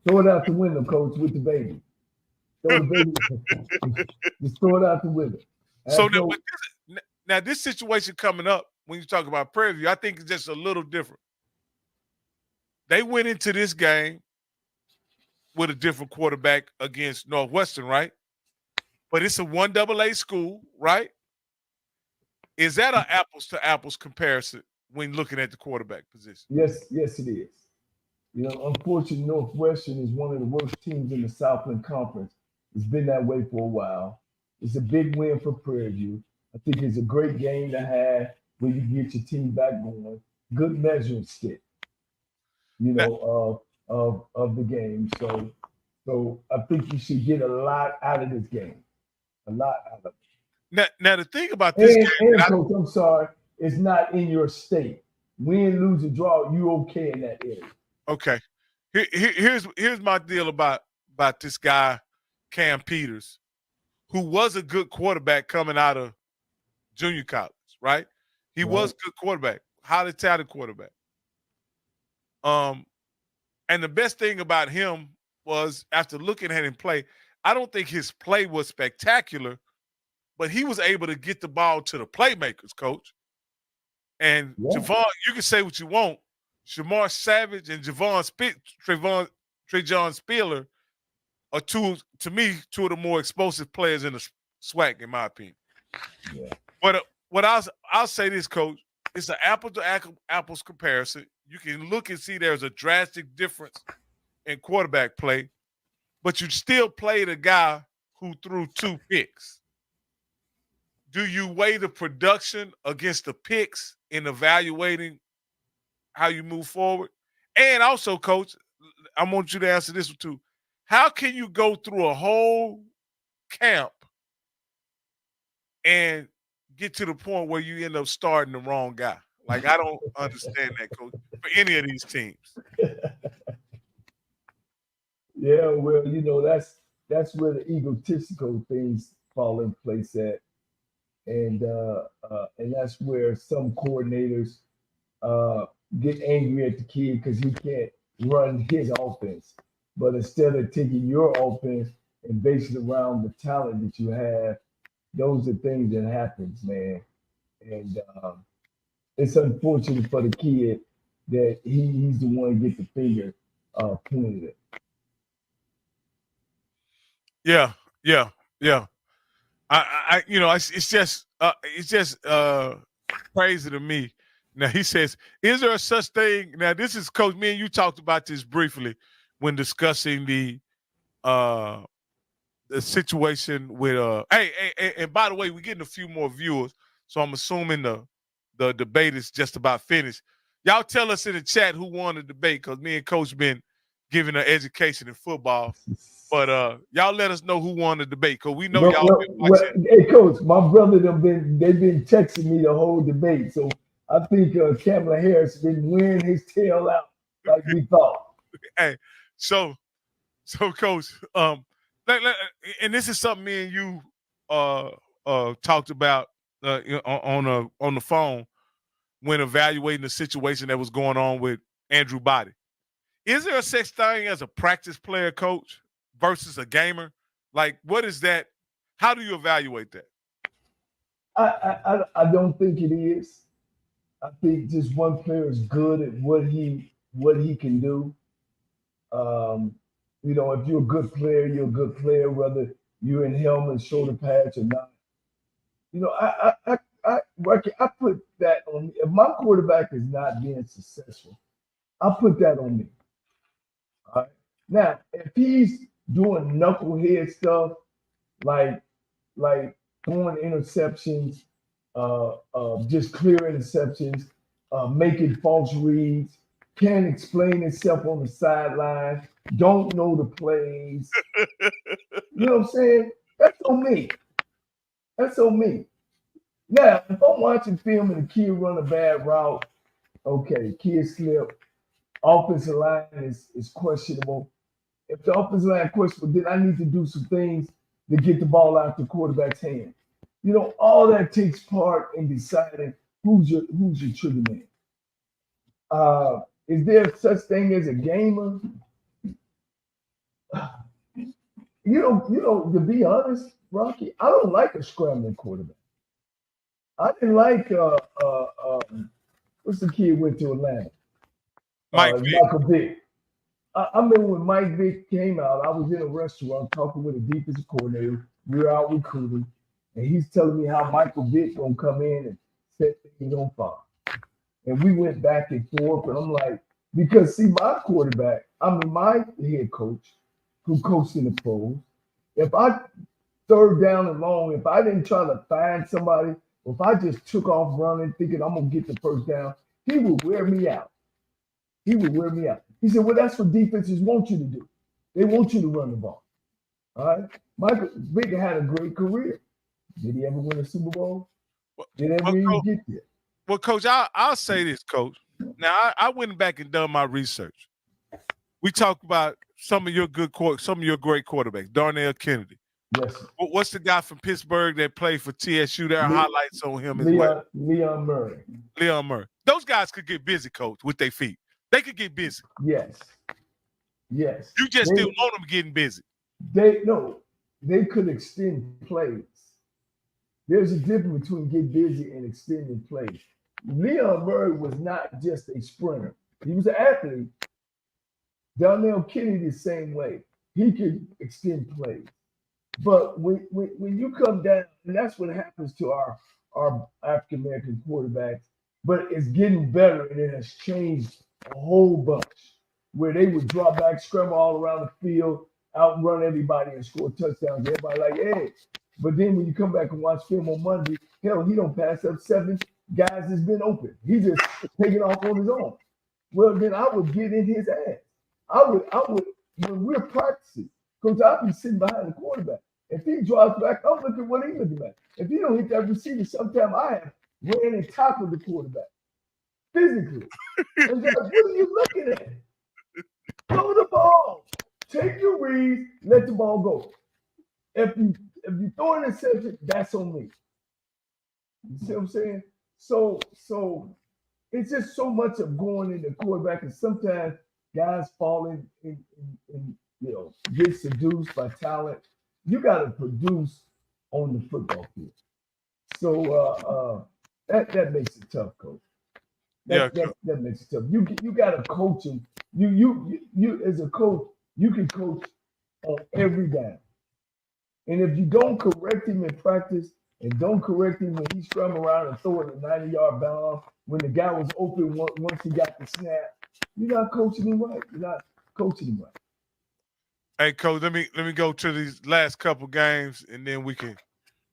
Throw it out the window, coach, with the baby. Throw the baby. Just throw it out the window. So Have no, now this situation coming up when you talk about Prairie View, I think it's just a little different. They went into this game with a different quarterback against Northwestern, right? But it's a 1AA school, right? Is that an apples to apples comparison when looking at the quarterback position? yes, it is. You know, unfortunately, Northwestern is one of the worst teams in the Southland Conference. It's been that way for a while. It's a big win for Prairie View. I think it's a great game to have when you get your team back going. Good measuring stick, Now, of the game. So I think you should get a lot out of this game. A lot out of now the thing about this it. game, And coach, I'm sorry, it's not in your state. Win, lose, or draw, you okay in that area. okay. Here's my deal about this guy, Cam Peters, who was a good quarterback coming out of junior college, right? He was Right. a good quarterback, highly talented quarterback. And the best thing about him was after looking at him play, I don't think his play was spectacular, but he was able to get the ball to the playmakers, coach. And Yeah. Javon, you can say what you want. Shamar Savage and Trejon Spiller are two of the more explosive players in the SWAC, in my opinion. Yeah. But what I'll say this, coach, it's an apple to apples comparison. You can look and see there's a drastic difference in quarterback play, but you still played a guy who threw 2 picks. Do you weigh the production against the picks in evaluating how you move forward? And also, coach, I want you to answer this one too. How can you go through a whole camp and get to the point where you end up starting the wrong guy? Like, I don't understand that, Coach, for any of these teams. Yeah, well, that's where the egotistical things fall in place at, and that's where some coordinators get angry at the kid because he can't run his offense. But instead of taking your offense and basing it around the talent that you have, those are things that happens, man. And it's unfortunate for the kid that he's the one to get the finger pointed at. Yeah, yeah, yeah. It's just crazy to me. Now he says, "Is there a such thing?" Now this is Coach. Me and you talked about this briefly when discussing the situation with Hey, and by the way, we're getting a few more viewers, so I'm assuming the debate is just about finished. Y'all tell us in the chat who won the debate, because me and Coach been giving an education in football. But y'all let us know who won the debate, because we know y'all been watching. Hey, Coach, my brother they've been texting me the whole debate, so I think Kamala Harris been wearing his tail out like we thought. Hey, so Coach, and this is something me and you talked about on the phone when evaluating the situation that was going on with Andrew Body. Is there a such thing as a practice player, Coach, versus a gamer? Like, what is that? How do you evaluate that? I don't think it is. I think just one player is good at what he can do. If you're a good player, you're a good player, whether you're in helmet, shoulder pads, or not. I put that on me. If my quarterback is not being successful, I put that on me. All right. Now, if he's doing knucklehead stuff like throwing interceptions, just clear interceptions, making false reads, can't explain himself on the sideline, don't know the plays. You know what I'm saying? That's on me. That's on me. Now, if I'm watching film and the kid run a bad route, okay, kid slip, offensive line is questionable. If the offensive line is questionable, then I need to do some things to get the ball out the quarterback's hand. All that takes part in deciding who's your trigger man. Is there such thing as a gamer? To be honest, Rocky, I don't like a scrambling quarterback. I didn't like what's the kid went to Atlanta? Michael Vick. I remember when Mike Vick came out, I was in a restaurant talking with a defensive coordinator. We were out recruiting, and he's telling me how Michael Vick gonna come in and set things on fire. And we went back and forth, and I'm like, because see, my head coach, who coached in the pros, if I third down and long, if I didn't try to find somebody, if I just took off running thinking I'm gonna get the first down, he would wear me out. He would wear me out. He said, well, that's what defenses want you to do. They want you to run the ball. All right. Michael Vick had a great career. Did he ever win a Super Bowl? Did he ever even get there? Well, Coach, I'll say this, Coach. Now, I went back and done my research. We talked about some of your great quarterbacks, Darnell Kennedy. Yes. What's the guy from Pittsburgh that played for TSU? There are highlights on him as well. Leon Murray. Leon Murray. Those guys could get busy, Coach, with their feet. They could get busy. Yes. You just didn't want them getting busy. They could extend plays. There's a difference between get busy and extending plays. Leon Murray was not just a sprinter. He was an athlete. Darnell Kennedy the same way. He could extend plays. But when you come down, and that's what happens to our African-American quarterbacks, but it's getting better, and it has changed a whole bunch, where they would drop back, scramble all around the field, outrun everybody and score touchdowns. Everybody like, hey. But then when you come back and watch film on Monday, hell, he don't pass up 7 guys that's been open. He just taking off on his own. Well, then I would get in his ass. I would when we're practicing, because I'd be sitting behind the quarterback. If he drops back, I'm looking what he's looking at. If he don't hit that receiver, sometime I have ran and tackled the quarterback physically. And like, what are you looking at? Throw the ball. Take your reads. Let the ball go. If you throw an interception, that's on me. You see what I'm saying? So it's just so much of going in the quarterback, and sometimes guys fall in get seduced by talent. You got to produce on the football field. So that makes it tough, coach. That makes it tough. You got to coach him. You as a coach, you can coach on every down. And if you don't correct him in practice and don't correct him when he's scrum around and throwing a 90-yard bomb, when the guy was open once he got the snap, you're not coaching him right. You're not coaching him right. Hey, Coach, let me go to these last couple games, and then we can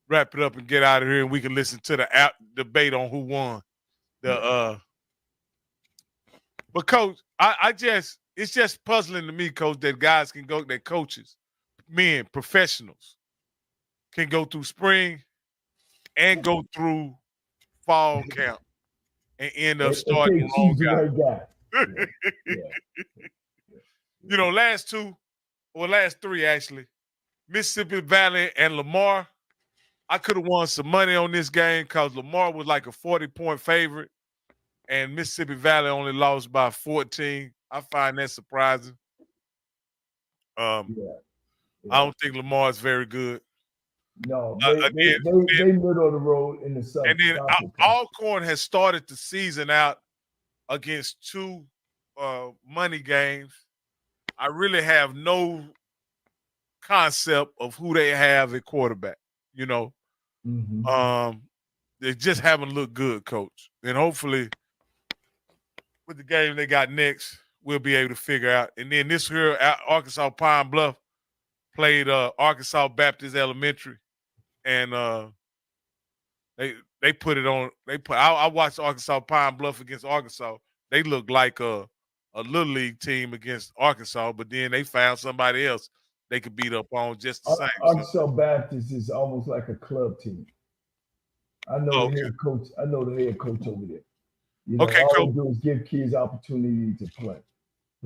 wrap it up and get out of here, and we can listen to the debate on who won. But Coach, it's just puzzling to me, Coach, that guys can go, that coaches, men, professionals, can go through spring and go through fall camp and end up starting the wrong guy. You know, last three actually, Mississippi Valley and Lamar. I could have won some money on this game because Lamar was like a 40-point favorite, and Mississippi Valley only lost by 14. I find that surprising. I don't think Lamar is very good. No, they middle of the road in the South. And then Alcorn has started the season out against two money games. I really have no concept of who they have at quarterback. You know, they just haven't looked good, Coach. And hopefully, with the game they got next, we'll be able to figure out. And then this here, Arkansas Pine Bluff played Arkansas Baptist Elementary, and they put it on. I watched Arkansas Pine Bluff against Arkansas. They looked like a little league team against Arkansas, but then they found somebody else they could beat up on just the same. Arkansas Baptist is almost like a club team. I know the head coach. I know the head coach over there. You know, all they do is give kids opportunity to play.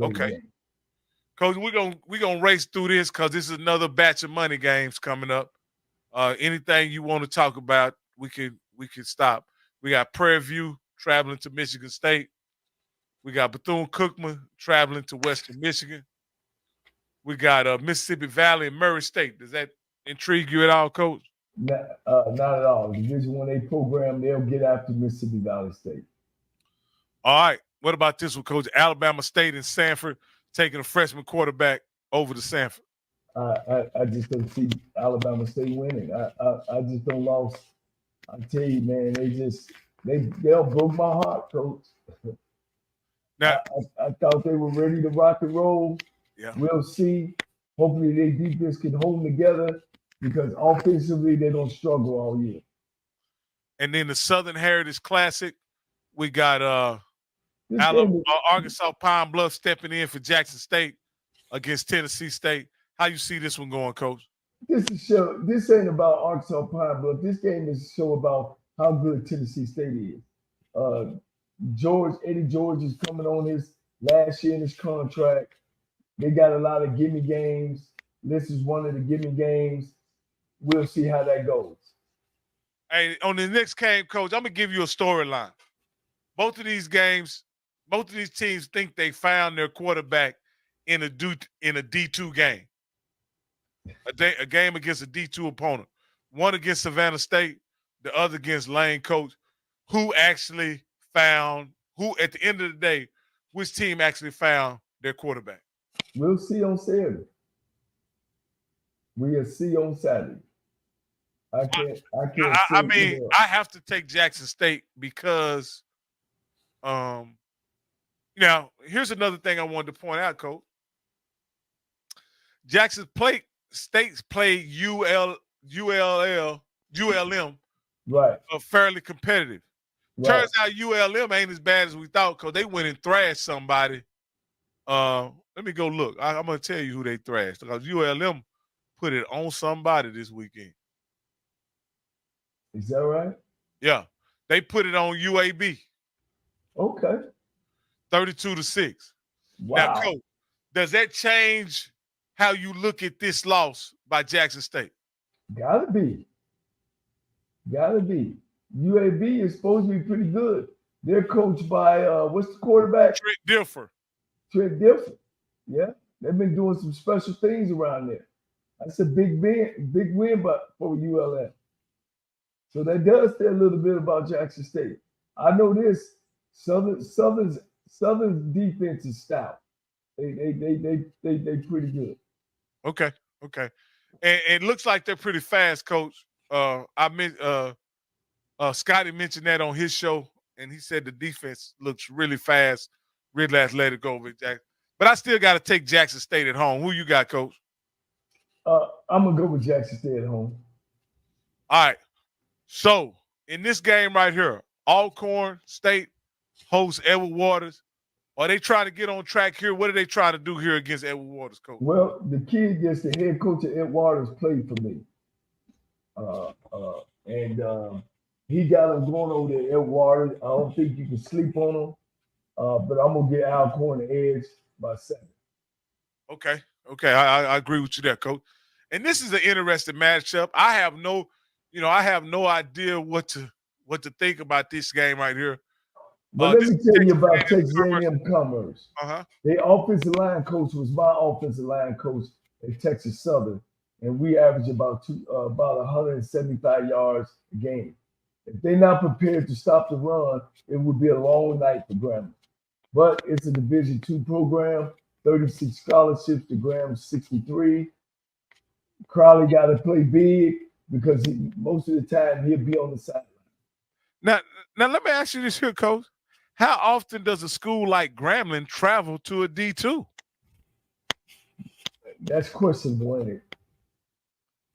Okay, Coach, we're gonna race through this because this is another batch of money games coming up. Anything you want to talk about, we can stop. We got Prairie View traveling to Michigan State. We got Bethune-Cookman traveling to Western Michigan. We got Mississippi Valley and Murray State. Does that intrigue you at all, Coach? Not at all. Division 1A program, they'll get after Mississippi Valley State. All right. What about this one, Coach? Alabama State and Sanford taking a freshman quarterback over to Sanford. I just don't see Alabama State winning. I just don't lose. I tell you, man, they'll broke my heart, Coach. Now, I thought they were ready to rock and roll. Yeah. We'll see. Hopefully their defense can hold them together because offensively they're going to struggle all year. And then the Southern Heritage Classic, we got Arkansas Pine Bluff stepping in for Jackson State against Tennessee State. How you see this one going, Coach? This ain't about Arkansas Pine Bluff. This game is a show about how good Tennessee State is. Eddie George is coming on his last year in his contract. They got a lot of gimme games. This is one of the gimme games. We'll see how that goes. Hey, on the next game, Coach, I'm gonna give you a storyline. Both of these teams think they found their quarterback in a D2 game. A game against a D2 opponent. One against Savannah State, the other against Lane Coach, who at the end of the day, which team actually found their quarterback? We'll see on Saturday. We'll see on Saturday. I have to take Jackson State because now here's another thing I wanted to point out, Coach. Jackson State's played ULM right. Fairly competitive. Right. Turns out ULM ain't as bad as we thought because they went and thrashed somebody. Let me go look. I'm going to tell you who they thrashed because ULM put it on somebody this weekend. Is that right? Yeah. They put it on UAB. Okay. 32-6. Wow. Now, Coach, does that change how you look at this loss by Jackson State? Gotta be. UAB is supposed to be pretty good. They're coached by what's the quarterback? Trent Dilfer. Trent Dilfer. Yeah, they've been doing some special things around there. That's a big win, for ULM. So that does say a little bit about Jackson State. I know this Southern's defense is stout. They pretty good. Okay. And it looks like they're pretty fast, Coach. Scotty mentioned that on his show, and he said the defense looks really fast, really athletic over Jackson. But I still got to take Jackson State at home. Who you got, Coach? I'm gonna go with Jackson State at home. All right. So in this game right here, Alcorn State hosts Edward Waters. Are they trying to get on track here? What are they trying to do here against Edward Waters, Coach? Well, the kid that's the head coach of Edward Waters played for me. He got him going over there at Edward Waters. I don't think you can sleep on him. But I'm going to get Alcorn the edge by 7. Okay. I agree with you there, Coach. And this is an interesting matchup. I have no idea what to think about this game right here. But let me tell you about Texas A&M Commerce. Their offensive line coach was my offensive line coach at Texas Southern, and we average about 175 yards a game. If they're not prepared to stop the run, it would be a long night for Grambling. But it's a Division II program, 36 scholarships to Graham's 63. Crowley got to play big because most of the time he'll be on the sideline. Now let me ask you this here, Coach. How often does a school like Grambling travel to a D2? That's questionable, ain't it?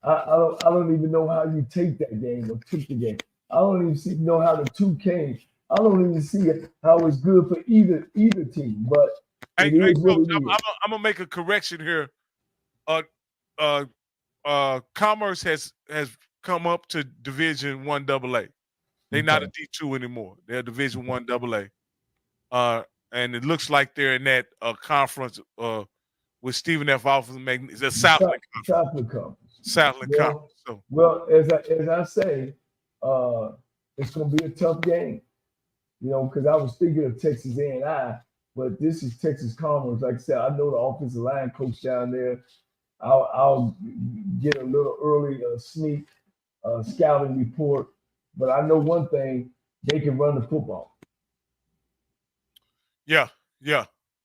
I don't even know how you take that game or took the game. I don't even know how the 2 came. I don't even see how it's good for either team. But hey, Coach, I'm gonna make a correction here. Commerce has come up to Division I AA. They're not a D2 anymore. They're Division I AA. And it looks like they're in that conference with Stephen F. Officer making the Southland Conference. Southland Conference. So. Well, as I say, it's going to be a tough game, because I was thinking of Texas A&I, but this is Texas Commerce. Like I said, I know the offensive line coach down there. I'll get a little early sneak scouting report, but I know one thing: they can run the football. Yeah.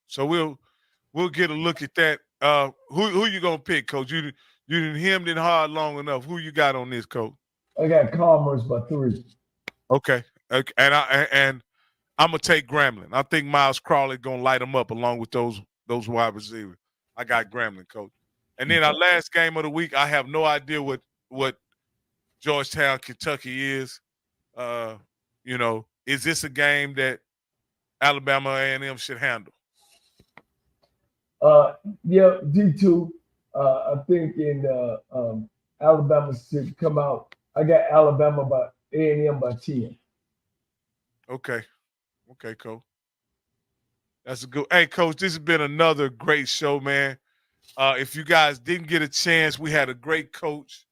So we'll get a look at that. Who you gonna pick, Coach? You didn't hemmed it hard long enough. Who you got on this, Coach? I got Commerce by 3. Okay. And I'm gonna take Grambling. I think Miles Crawley gonna light them up along with those wide receivers. I got Grambling, Coach. And then our last game of the week, I have no idea what Georgetown, Kentucky is. Is this a game that Alabama A&M should handle? Yeah, D2. I think in Alabama should come out. I got Alabama by A&M by 10. Okay, Coach. That's a good. Hey, Coach, this has been another great show, man. If you guys didn't get a chance, we had a great coach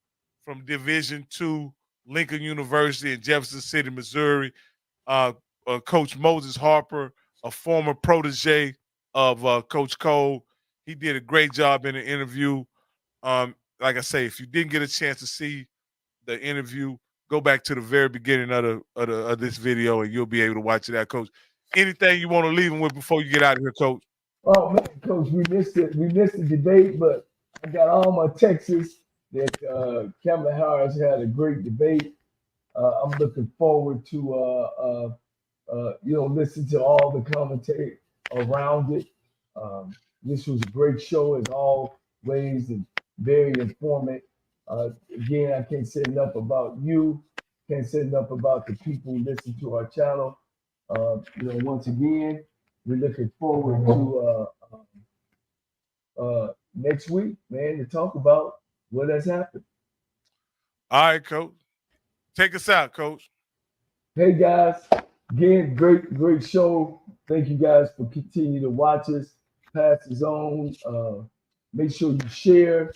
from Division II, Lincoln University in Jefferson City, Missouri. Coach Moses Harper, a former protege of Coach Cole. He did a great job in the interview. Like I say, if you didn't get a chance to see the interview, go back to the very beginning of this video and you'll be able to watch it out, Coach. Anything you want to leave them with before you get out of here, Coach? Oh man, Coach, we missed it. We missed the debate, but I got all my texts that Kamala Harris had a great debate. I'm looking forward to listen to all the commentary around it. This was a great show as always and very informative. Again, I can't say enough about you. Can't say enough about the people who listen to our channel. Once again, we're looking forward to next week, man, to talk about what has happened. All right, Coach. Take us out, Coach. Hey, guys. Again, great show. Thank you guys for continuing to watch us, pass this on. Make sure you share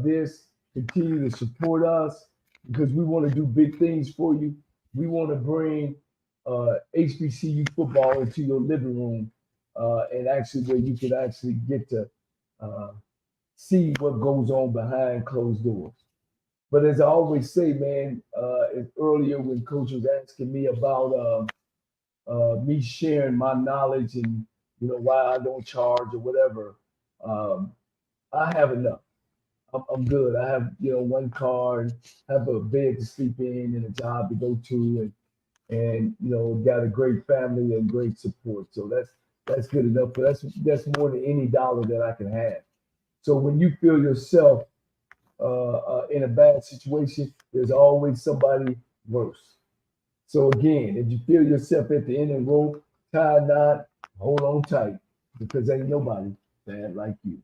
this. Continue to support us because we want to do big things for you. We want to bring HBCU football into your living room and actually where you can actually get to see what goes on behind closed doors. But as I always say, man, earlier when Coach was asking me about me sharing my knowledge and why I don't charge or whatever, I have enough. I'm good. I have one car and have a bed to sleep in and a job to go to and got a great family and great support. So that's good enough. But that's more than any dollar that I can have. So when you feel yourself in a bad situation, there's always somebody worse. So again, if you feel yourself at the end of the rope, tie a knot, hold on tight, because ain't nobody bad like you.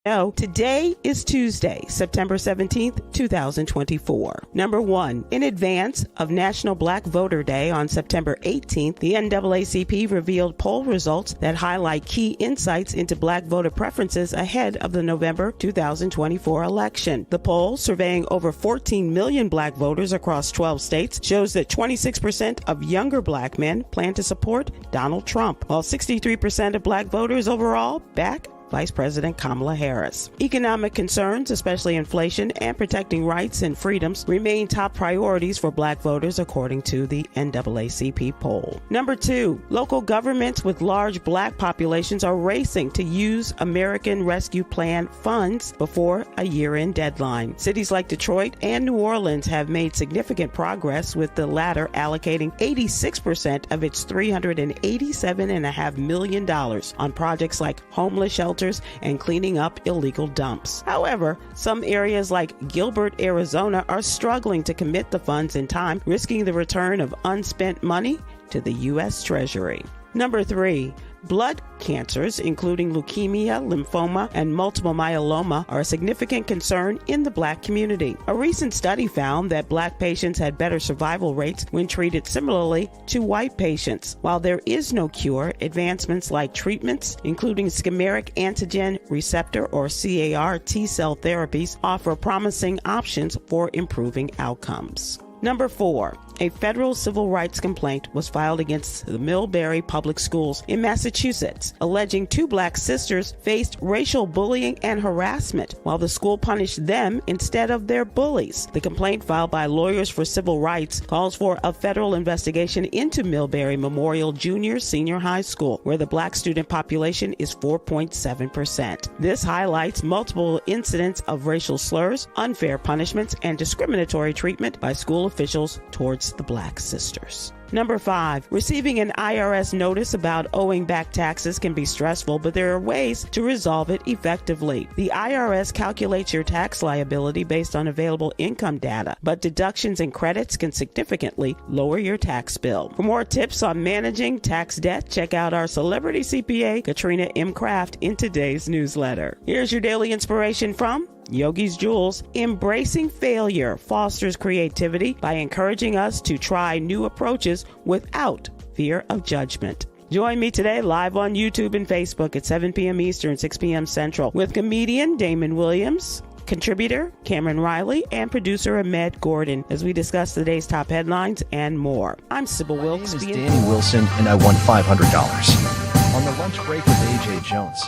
No, today is Tuesday, September 17th, 2024. Number 1, in advance of National Black Voter Day on September 18th, the NAACP revealed poll results that highlight key insights into black voter preferences ahead of the November 2024 election. The poll, surveying over 14 million black voters across 12 states, shows that 26% of younger black men plan to support Donald Trump, while 63% of black voters overall back Vice President Kamala Harris. Economic concerns, especially inflation and protecting rights and freedoms, remain top priorities for black voters, according to the NAACP poll. Number 2, local governments with large black populations are racing to use American Rescue Plan funds before a year-end deadline. Cities like Detroit and New Orleans have made significant progress, with the latter allocating 86% of its $387.5 million on projects like homeless shelters and cleaning up illegal dumps. However, some areas like Gilbert, Arizona are struggling to commit the funds in time, risking the return of unspent money to the U.S. Treasury. Number 3, blood cancers, including leukemia, lymphoma, and multiple myeloma, are a significant concern in the black community. A recent study found that black patients had better survival rates when treated similarly to white patients. While there is no cure, advancements like treatments, including chimeric antigen receptor or CAR T-cell therapies, offer promising options for improving outcomes. Number 4, a federal civil rights complaint was filed against the Millbury Public Schools in Massachusetts, alleging 2 black sisters faced racial bullying and harassment while the school punished them instead of their bullies. The complaint, filed by Lawyers for Civil Rights, calls for a federal investigation into Millbury Memorial Junior-Senior High School, where the black student population is 4.7%. This highlights multiple incidents of racial slurs, unfair punishments, and discriminatory treatment by school officials towards the black sisters. Number 5, receiving an IRS notice about owing back taxes can be stressful, but there are ways to resolve it effectively. The IRS calculates your tax liability based on available income data, but deductions and credits can significantly lower your tax bill. For more tips on managing tax debt, check out our celebrity CPA, Katrina M. Kraft, in today's newsletter. Here's your daily inspiration from Yogi's Jewels. Embracing failure fosters creativity by encouraging us to try new approaches without fear of judgment. Join me today live on YouTube and Facebook at 7 p.m. Eastern, 6 p.m. Central with comedian Damon Williams, contributor Cameron Riley, and producer Ahmed Gordon as we discuss today's top headlines and more. I'm Sybil Wilkes. My name is Danny Wilson, and I won $500 on the lunch break with AJ Jones.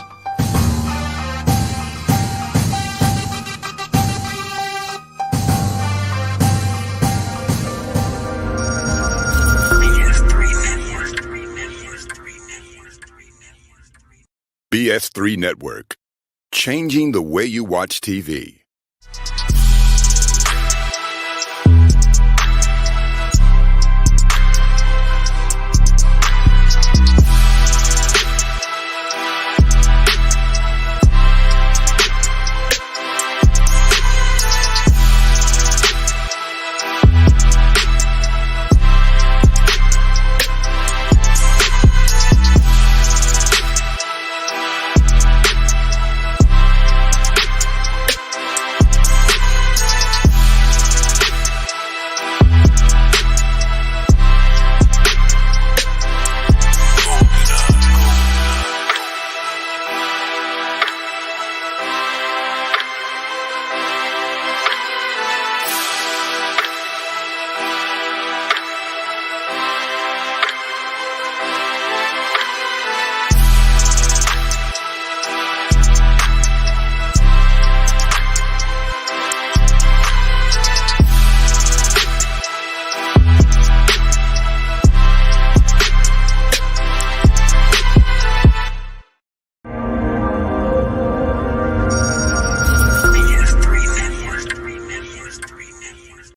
BS3 Network, changing the way you watch TV.